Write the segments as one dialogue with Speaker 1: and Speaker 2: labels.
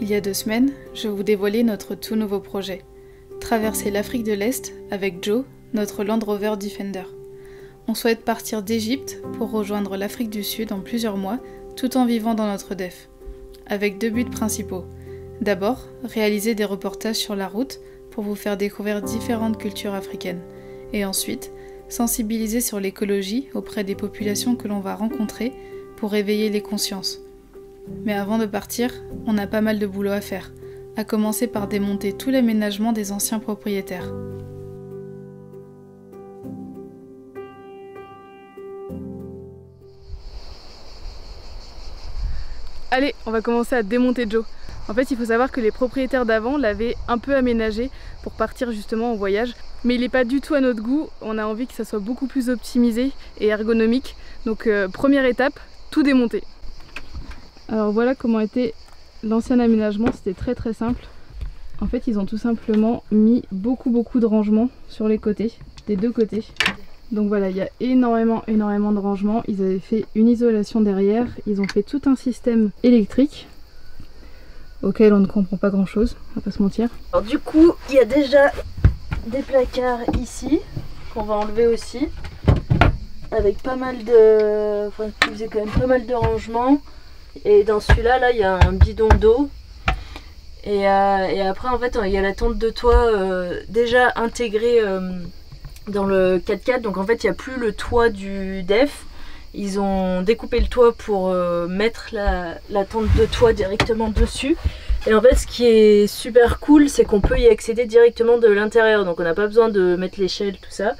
Speaker 1: Il y a 2 semaines, je vous dévoilais notre tout nouveau projet. Traverser l'Afrique de l'Est avec Joe, notre Land Rover Defender. On souhaite partir d'Égypte pour rejoindre l'Afrique du Sud en plusieurs mois, tout en vivant dans notre DEF. Avec 2 buts principaux. D'abord, réaliser des reportages sur la route pour vous faire découvrir différentes cultures africaines. Et ensuite, sensibiliser sur l'écologie auprès des populations que l'on va rencontrer pour éveiller les consciences. Mais avant de partir, on a pas mal de boulot à faire, à commencer par démonter tout l'aménagement des anciens propriétaires. Allez, on va commencer à démonter Joe. En fait, il faut savoir que les propriétaires d'avant l'avaient un peu aménagé pour partir justement en voyage. Mais il n'est pas du tout à notre goût, on a envie que ça soit beaucoup plus optimisé et ergonomique. Donc première étape, tout démonter. Alors voilà comment était l'ancien aménagement, c'était très simple. En fait, ils ont tout simplement mis beaucoup de rangements sur les côtés, des 2 côtés. Donc voilà, il y a énormément de rangements. Ils avaient fait une isolation derrière, ils ont fait tout un système électrique auquel on ne comprend pas grand chose, on va pas se mentir.
Speaker 2: Alors du coup, il y a déjà des placards ici qu'on va enlever aussi, avec pas mal de, enfin, qui faisait quand même pas mal de rangements. Et dans celui-là, là, il y a un bidon d'eau. Et après, en fait, il y a la tente de toit déjà intégrée dans le 4x4. Donc en fait, il n'y a plus le toit du DEF. Ils ont découpé le toit pour mettre la tente de toit directement dessus. Et en fait, ce qui est super cool, c'est qu'on peut y accéder directement de l'intérieur. Donc on n'a pas besoin de mettre l'échelle, tout ça.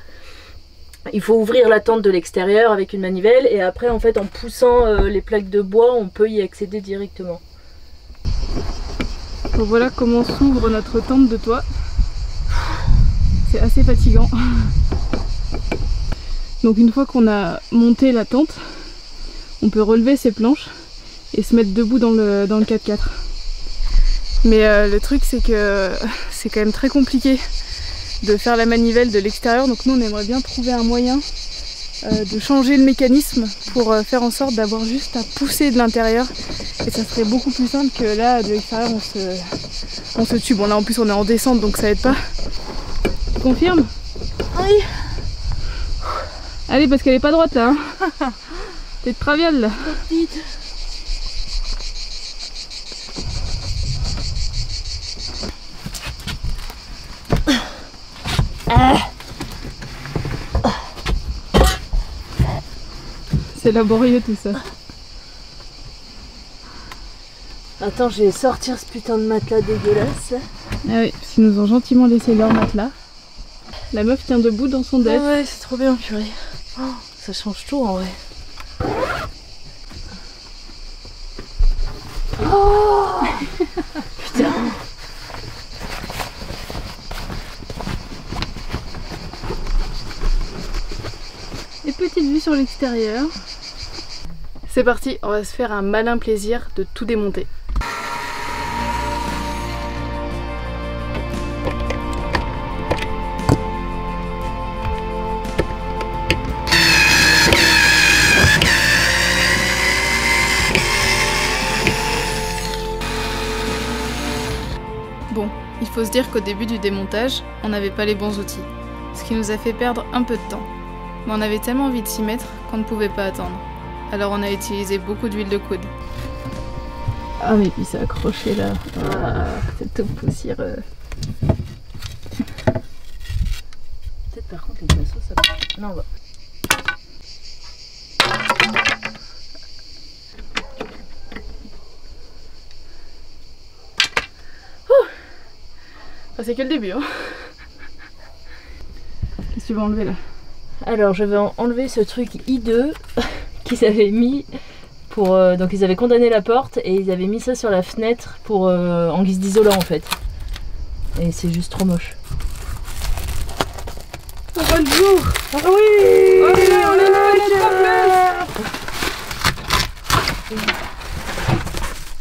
Speaker 2: Il faut ouvrir la tente de l'extérieur avec une manivelle. Et après, en fait, en poussant les plaques de bois, on peut y accéder directement.
Speaker 1: Donc voilà comment s'ouvre notre tente de toit. C'est assez fatigant. Donc une fois qu'on a monté la tente, on peut relever ces planches et se mettre debout dans le 4x4. Mais le truc c'est que c'est quand même très compliqué de faire la manivelle de l'extérieur. Donc nous on aimerait bien trouver un moyen de changer le mécanisme pour faire en sorte d'avoir juste à pousser de l'intérieur. Et ça serait beaucoup plus simple que là de l'extérieur on se tue. Bon là en plus on est en descente donc ça aide pas. Tu confirmes?
Speaker 2: Oui.
Speaker 1: Allez, parce qu'elle est pas droite là, hein. T'es de traviole là. C'est laborieux tout ça.
Speaker 2: Attends, je vais sortir ce putain de matelas dégueulasse.
Speaker 1: Ah oui, parce qu'ils nous ont gentiment laissé leur matelas. La meuf tient debout dans son DEF.
Speaker 2: Ah ouais, c'est trop bien, purée. Oh, ça change tout en vrai. Oh putain.
Speaker 1: Et petite vue sur l'extérieur. C'est parti, on va se faire un malin plaisir de tout démonter. Bon, il faut se dire qu'au début du démontage, on n'avait pas les bons outils, ce qui nous a fait perdre un peu de temps. Mais on avait tellement envie de s'y mettre qu'on ne pouvait pas attendre. Alors on a utilisé beaucoup d'huile de coude. Ah mais puis c'est accroché là, ah, c'est tout poussiéreux.
Speaker 2: Peut-être par contre les pinceaux ça va... Non, on va...
Speaker 1: Ah, c'est que le début hein. Qu'est-ce que tu vas enlever là?
Speaker 2: Alors je vais enlever ce truc hideux qu'ils avaient mis pour... donc ils avaient condamné la porte et ils avaient mis ça sur la fenêtre pour en guise d'isolant en fait. Et c'est juste trop moche.
Speaker 1: On voit le jour.
Speaker 2: Ah oui,
Speaker 1: on est là,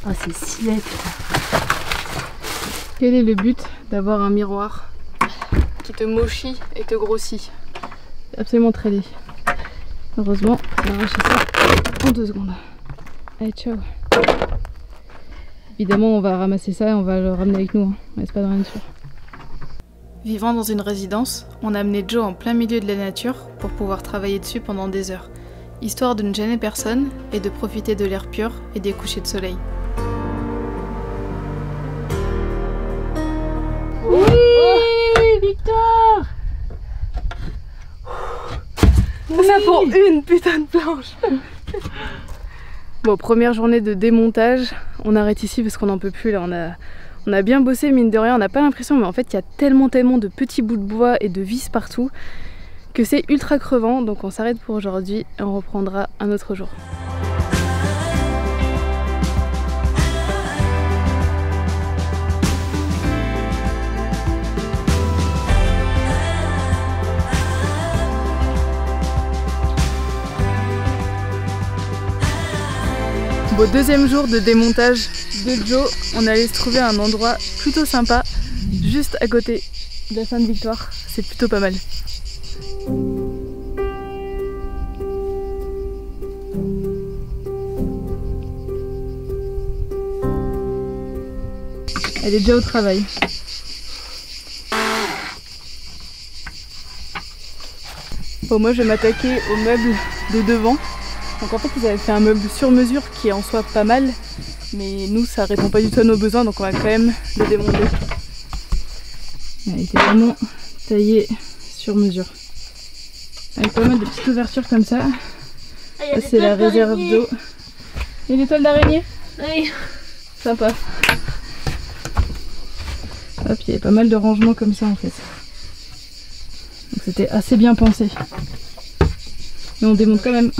Speaker 2: ah c'est si laid.
Speaker 1: Quel est le but d'avoir un miroir qui te mochit et te grossit? C'est absolument très laid. Heureusement, on a arraché ça en 2 secondes. Allez, ciao. Évidemment, on va ramasser ça et on va le ramener avec nous, hein. Ouais, c'est pas de rien de sûr. Vivant dans une résidence, on a amené Joe en plein milieu de la nature pour pouvoir travailler dessus pendant des heures, histoire de ne gêner personne et de profiter de l'air pur et des couchers de soleil.
Speaker 2: Oui, Victor!
Speaker 1: Ça pour une putain de planche. Bon, première journée de démontage, on arrête ici parce qu'on n'en peut plus là, on a bien bossé mine de rien, on n'a pas l'impression, mais en fait il y a tellement de petits bouts de bois et de vis partout que c'est ultra crevant, donc on s'arrête pour aujourd'hui et on reprendra un autre jour. Bon, deuxième jour de démontage de Joe, on est allé se trouver un endroit plutôt sympa, juste à côté de la Sainte-Victoire, c'est plutôt pas mal. Elle est déjà au travail. Bon, moi je vais m'attaquer aux meubles de devant. Donc en fait ils avaient fait un meuble sur mesure qui est en soi pas mal, mais nous ça répond pas du tout à nos besoins, donc on va quand même le démonter. Il a été vraiment taillé sur mesure. Avec pas mal de petites ouvertures comme ça.
Speaker 2: Ah,
Speaker 1: c'est la réserve d'eau. Il y a des toiles d'araignée?
Speaker 2: Oui.
Speaker 1: Sympa. Hop, il y avait pas mal de rangements comme ça en fait. Donc c'était assez bien pensé. Mais on démonte quand même.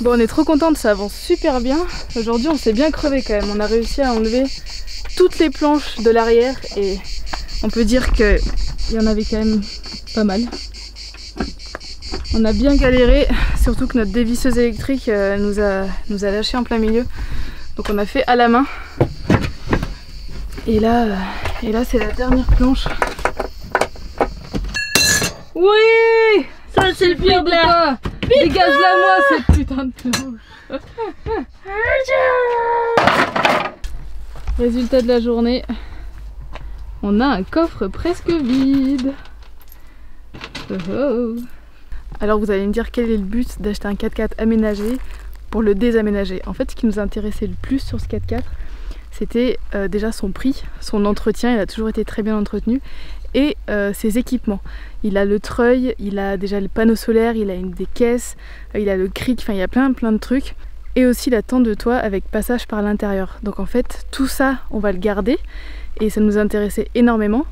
Speaker 1: Bon, on est trop contente, ça avance super bien. Aujourd'hui on s'est bien crevé quand même, on a réussi à enlever toutes les planches de l'arrière et on peut dire qu'il y en avait quand même pas mal. On a bien galéré, surtout que notre dévisseuse électrique nous a lâché en plein milieu. Donc on a fait à la main. Et là c'est la dernière planche. Oui!
Speaker 2: Ça c'est le pire de la...
Speaker 1: Dégage-la moi cette putain de planche. Résultat de la journée, on a un coffre presque vide. Oh oh. Alors vous allez me dire quel est le but d'acheter un 4x4 aménagé pour le désaménager. En fait ce qui nous intéressait le plus sur ce 4x4 c'était déjà son prix, son entretien, il a toujours été très bien entretenu, et ses équipements. Il a le treuil, il a déjà le panneau solaire, il a des caisses, il a le cric, enfin il y a plein de trucs. Et aussi la tente de toit avec passage par l'intérieur. Donc en fait tout ça on va le garder et ça nous intéressait énormément.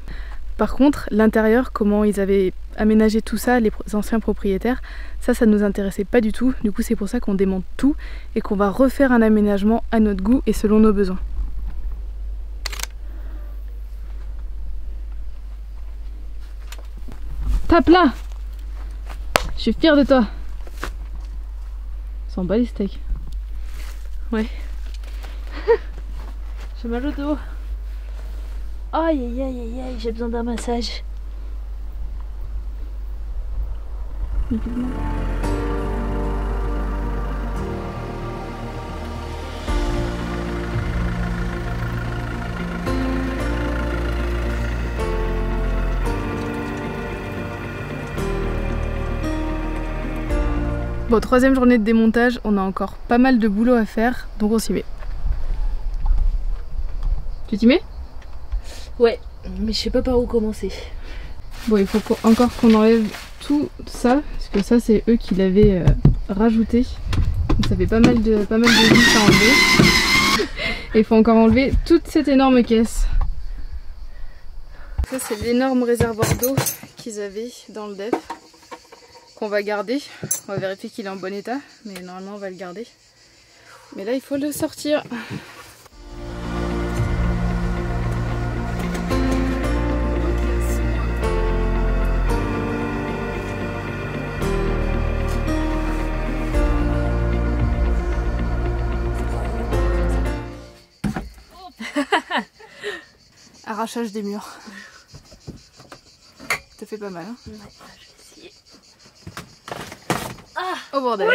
Speaker 1: Par contre l'intérieur, comment ils avaient aménagé tout ça, les anciens propriétaires, ça nous intéressait pas du tout. Du coup c'est pour ça qu'on démonte tout et qu'on va refaire un aménagement à notre goût et selon nos besoins. Tape là! Je suis fière de toi! S'en bat les steaks. Ouais.
Speaker 2: J'ai mal au dos. Aïe aïe aïe aïe aïe, j'ai besoin d'un massage.
Speaker 1: Bon, troisième journée de démontage, on a encore pas mal de boulot à faire, donc on s'y met. Tu t'y mets?
Speaker 2: Ouais, mais je sais pas par où commencer.
Speaker 1: Bon, il faut encore qu'on enlève tout ça, parce que ça c'est eux qui l'avaient rajouté. Donc ça fait pas mal de vis à enlever. Et il faut encore enlever toute cette énorme caisse. Ça c'est l'énorme réservoir d'eau qu'ils avaient dans le def, qu'on va garder. On va vérifier qu'il est en bon état, mais normalement on va le garder. Mais là il faut le sortir. Arrachage des murs. Ça fait pas mal, hein?
Speaker 2: Ouais, je vais essayer.
Speaker 1: Ah, oh bordel!
Speaker 2: Oui.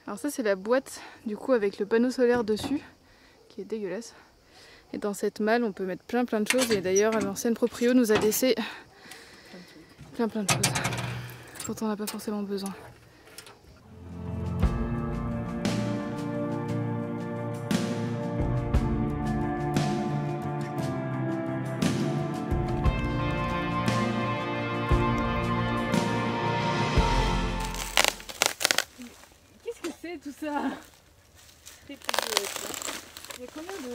Speaker 1: Alors ça c'est la boîte du coup avec le panneau solaire dessus qui est dégueulasse. Et dans cette malle on peut mettre plein de choses et d'ailleurs l'ancienne proprio nous a laissé plein de choses dont on n'a pas forcément besoin. Tout ça. Il y a combien de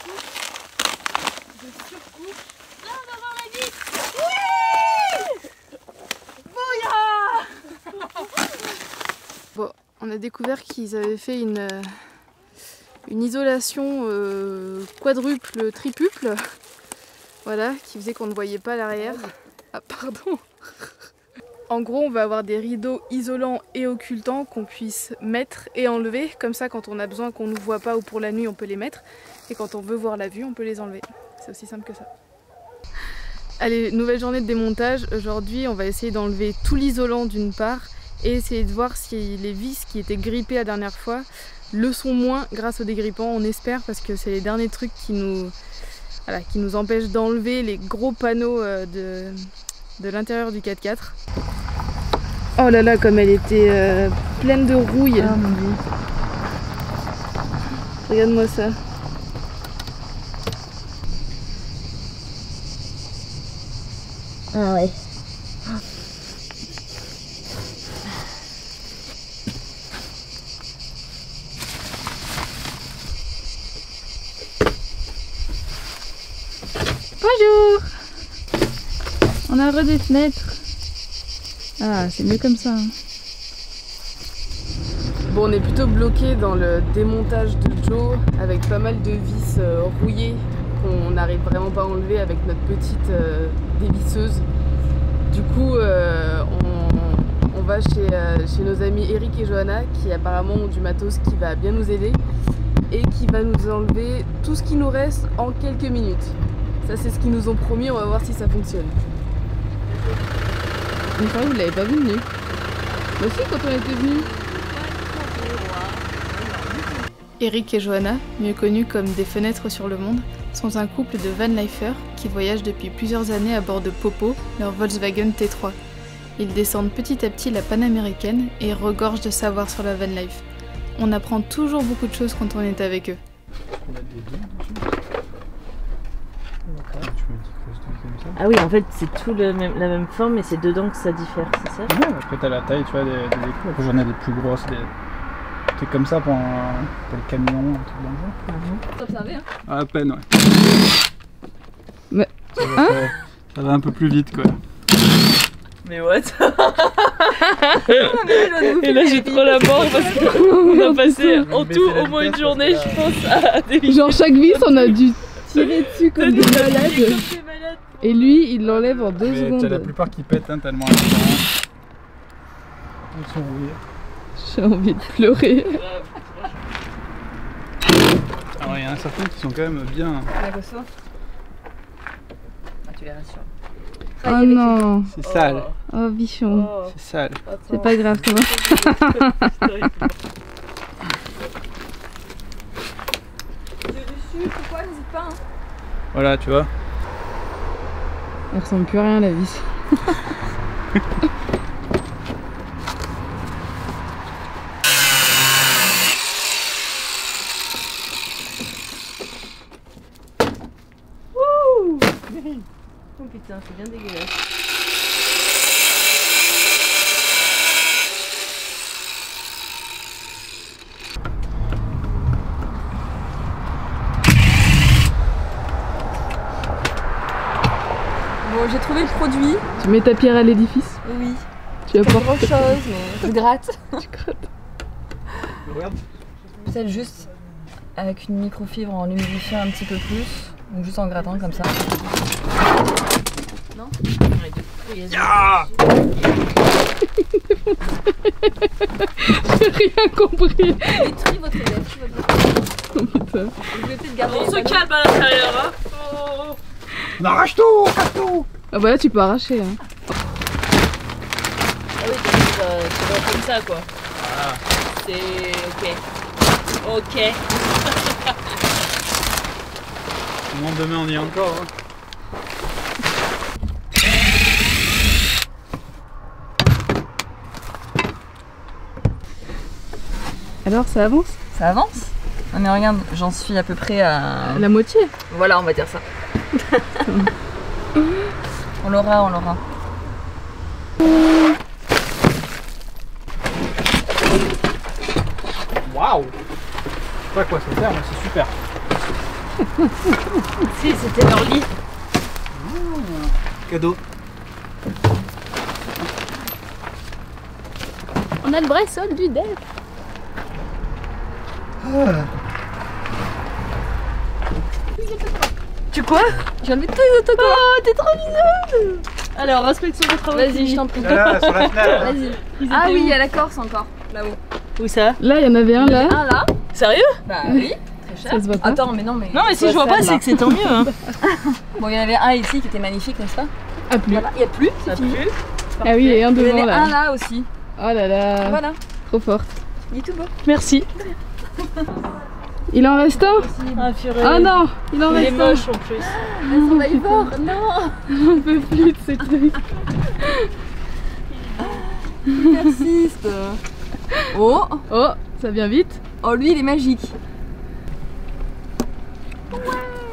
Speaker 1: couches, de surcouches?
Speaker 2: Là on va voir la vitre.
Speaker 1: Oui. Bouya. Bon, on a découvert qu'ils avaient fait une isolation quadruple, tripuple. Voilà, qui faisait qu'on ne voyait pas l'arrière. Ah pardon. En gros, on va avoir des rideaux isolants et occultants qu'on puisse mettre et enlever. Comme ça, quand on a besoin qu'on ne nous voit pas ou pour la nuit, on peut les mettre. Et quand on veut voir la vue, on peut les enlever. C'est aussi simple que ça. Allez, nouvelle journée de démontage. Aujourd'hui, on va essayer d'enlever tout l'isolant d'une part et essayer de voir si les vis qui étaient grippées la dernière fois le sont moins grâce au dégrippant. On espère parce que c'est les derniers trucs qui nous empêchent d'enlever les gros panneaux de l'intérieur du 4x4. Oh là là, comme elle était pleine de rouille.
Speaker 2: Ah mon dieu.
Speaker 1: Regarde-moi ça.
Speaker 2: Ah ouais.
Speaker 1: Bonjour. On a des fenêtres. Ah, c'est mieux comme ça. Hein. Bon, on est plutôt bloqué dans le démontage de Joe avec pas mal de vis rouillées qu'on n'arrive vraiment pas à enlever avec notre petite dévisseuse. Du coup, on va chez nos amis Eric et Johanna qui apparemment ont du matos qui va bien nous aider et qui va nous enlever tout ce qui nous reste en quelques minutes. Ça, c'est ce qu'ils nous ont promis, on va voir si ça fonctionne. Mais vous l'avez pas vu venir. Moi aussi quand on était venus. Eric et Johanna, mieux connus comme des fenêtres sur le monde, sont un couple de vanlifers qui voyagent depuis plusieurs années à bord de Popo, leur Volkswagen T3. Ils descendent petit à petit la panaméricaine et regorgent de savoir sur la vanlife. On apprend toujours beaucoup de choses quand on est avec eux.
Speaker 2: Ah oui, en fait, c'est tout la même forme, mais c'est dedans que ça diffère, c'est ça?
Speaker 3: Ouais, après t'as la taille, tu vois, des écrous. Après j'en ai des plus grosses, des trucs comme ça pour le camion, un truc dans le genre.
Speaker 1: T'as observé, hein?
Speaker 3: À peine, ouais.
Speaker 1: Mais...
Speaker 3: Ça va un peu plus vite, quoi.
Speaker 2: Mais what?
Speaker 4: Et là j'ai trop la mort parce qu'on a passé en tout au moins une journée, je pense, à des...
Speaker 1: Genre chaque vis on a dû tirer dessus comme des malades. Et lui il l'enlève en 2 secondes.
Speaker 3: T'as la plupart qui pètent, hein, tellement ils sont rouillés.
Speaker 1: J'ai envie de pleurer.
Speaker 3: Alors il y en a certains qui sont quand même bien...
Speaker 4: La Kosovo. Ah, tu les rassures.
Speaker 1: Oh non.
Speaker 3: C'est sale.
Speaker 1: Oh bichon.
Speaker 4: Oh.
Speaker 3: C'est sale.
Speaker 1: C'est pas grave, tu vois.
Speaker 4: Dessus, pourquoi n'hésite pas, hein.
Speaker 3: Voilà, tu vois.
Speaker 1: Elle ressemble plus à rien la vis.
Speaker 2: Oh putain, c'est bien dégueulasse.
Speaker 4: Bon, j'ai trouvé le produit.
Speaker 1: Tu mets ta pierre à l'édifice.
Speaker 4: Oui.
Speaker 1: Tu vas
Speaker 4: Pas
Speaker 1: pouvoir...
Speaker 4: grand chose, mais je gratte.
Speaker 1: Tu grattes.
Speaker 3: Regarde.
Speaker 5: Peut-être juste avec une microfibre en l'humidifiant un petit peu plus, ou juste en grattant comme ça. Non?
Speaker 3: Ah,
Speaker 1: J'ai rien compris.
Speaker 5: Détruis votre lèvre.
Speaker 1: Oh putain.
Speaker 5: Vous pouvez peut-être garder
Speaker 4: On
Speaker 5: les
Speaker 4: se
Speaker 5: ballons.
Speaker 4: calme à l'intérieur, hein. Oh.
Speaker 3: on arrache tout, casse tout.
Speaker 1: Ah bah là tu peux arracher. Hein.
Speaker 4: Ah oui, ça va comme ça, quoi.
Speaker 3: Voilà.
Speaker 4: C'est ok. Ok.
Speaker 3: Au moins demain on y est encore. Hein.
Speaker 1: Alors ça avance?
Speaker 5: Ça avance? Ah mais regarde, j'en suis à peu près à...
Speaker 1: La moitié.
Speaker 5: Voilà, on va dire ça. On l'aura, on l'aura.
Speaker 3: Waouh. Je sais pas à quoi ça sert, mais c'est super.
Speaker 4: Si, c'était leur lit.
Speaker 3: Cadeau.
Speaker 1: On a le vrai sol du dev.
Speaker 5: Tu quoi? J'ai enlevé tous les autocollants.
Speaker 4: Oh, t'es trop mignonne. Alors, inspection de travaux.
Speaker 5: Vas-y, je t'en prie.
Speaker 3: Là, sur la fenêtre.
Speaker 5: Vas-y. Ah oui, il y a la Corse encore, là-haut.
Speaker 4: Où ça?
Speaker 1: Là il y en avait un là.
Speaker 5: Un là.
Speaker 4: Sérieux?
Speaker 5: Bah oui, très cher.
Speaker 1: Ça se voit pas.
Speaker 5: Attends, mais non, mais...
Speaker 4: Non, mais si je vois pas, c'est que c'est tant mieux, hein.
Speaker 5: Bon, il y en avait un ici qui était magnifique, n'est-ce pas?
Speaker 1: Ah plus.
Speaker 5: Voilà, il n'y a plus,
Speaker 4: Ça
Speaker 5: c'est fini.
Speaker 4: pue.
Speaker 1: Ah oui et un
Speaker 5: Il y en
Speaker 1: devant
Speaker 5: avait
Speaker 1: là.
Speaker 5: un là aussi.
Speaker 1: Oh là là.
Speaker 5: Voilà,
Speaker 1: Trop fort.
Speaker 5: il est tout beau.
Speaker 4: Merci.
Speaker 1: Il en reste un?
Speaker 4: Ah, purée.
Speaker 1: Ah non, il en
Speaker 4: Il est
Speaker 1: reste un.
Speaker 4: moche en plus.
Speaker 5: On va y voir, non.
Speaker 1: On peut plus de ces trucs.
Speaker 5: Il persiste. Oh,
Speaker 1: Oh, ça vient vite.
Speaker 5: oh lui il est magique.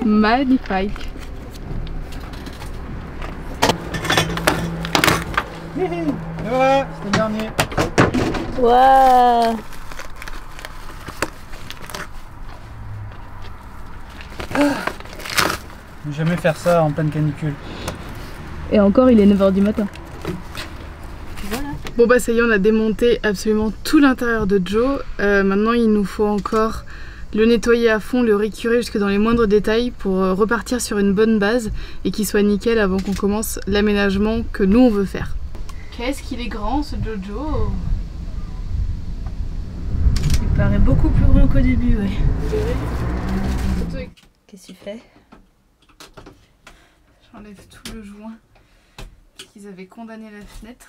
Speaker 1: Magnifique.
Speaker 3: Et voilà, c'est le dernier.
Speaker 4: Waouh.
Speaker 3: Ne jamais faire ça en pleine canicule.
Speaker 1: Et encore, il est 9h du matin. Bon bah ça y est, on a démonté absolument tout l'intérieur de Joe. Maintenant il nous faut encore le nettoyer à fond, le récurer jusque dans les moindres détails pour repartir sur une bonne base et qu'il soit nickel avant qu'on commence l'aménagement que nous on veut faire. Qu'est-ce qu'il est grand ce Jojo!
Speaker 2: Il paraît beaucoup plus grand qu'au début, ouais.
Speaker 5: Qu'est-ce que tu fais?
Speaker 1: J'enlève tout le joint parce qu'ils avaient condamné la fenêtre.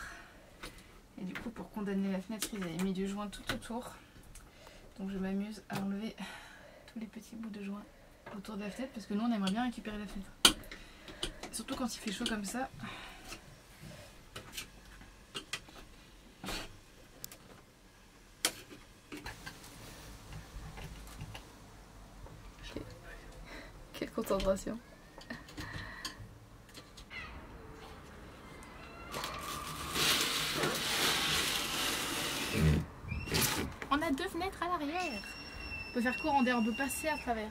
Speaker 1: Et du coup, pour condamner la fenêtre, ils avaient mis du joint tout autour. Donc je m'amuse à enlever tous les petits bouts de joint autour de la fenêtre parce que nous on aimerait bien récupérer la fenêtre. Surtout quand il fait chaud comme ça. Quelle concentration. On a deux fenêtres à l'arrière. On peut faire court en on peut passer à travers.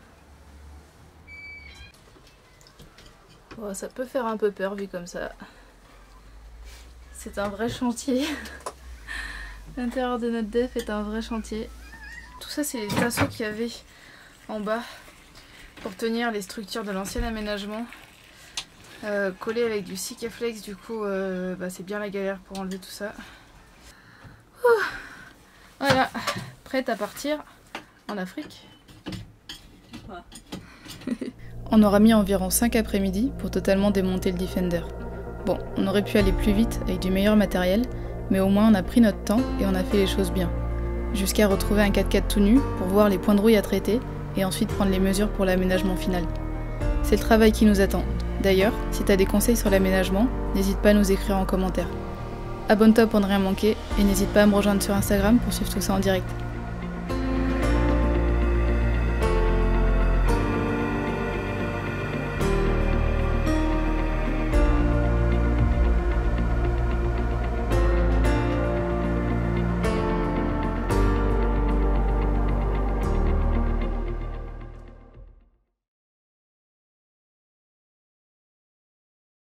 Speaker 1: Oh, ça peut faire un peu peur vu comme ça. C'est un vrai chantier. L'intérieur de notre def est un vrai chantier. Tout ça c'est les tasseaux qu'il y avait en bas pour tenir les structures de l'ancien aménagement. Collés avec du Sikaflex, du coup c'est bien la galère pour enlever tout ça. Ouh. Voilà, prête à partir en Afrique. On aura mis environ 5 après-midi pour totalement démonter le Defender. Bon, on aurait pu aller plus vite avec du meilleur matériel, mais au moins on a pris notre temps et on a fait les choses bien. Jusqu'à retrouver un 4x4 tout nu pour voir les points de rouille à traiter et ensuite prendre les mesures pour l'aménagement final. C'est le travail qui nous attend. D'ailleurs, si tu as des conseils sur l'aménagement, n'hésite pas à nous écrire en commentaire. Abonne-toi pour ne rien manquer et n'hésite pas à me rejoindre sur Instagram pour suivre tout ça en direct.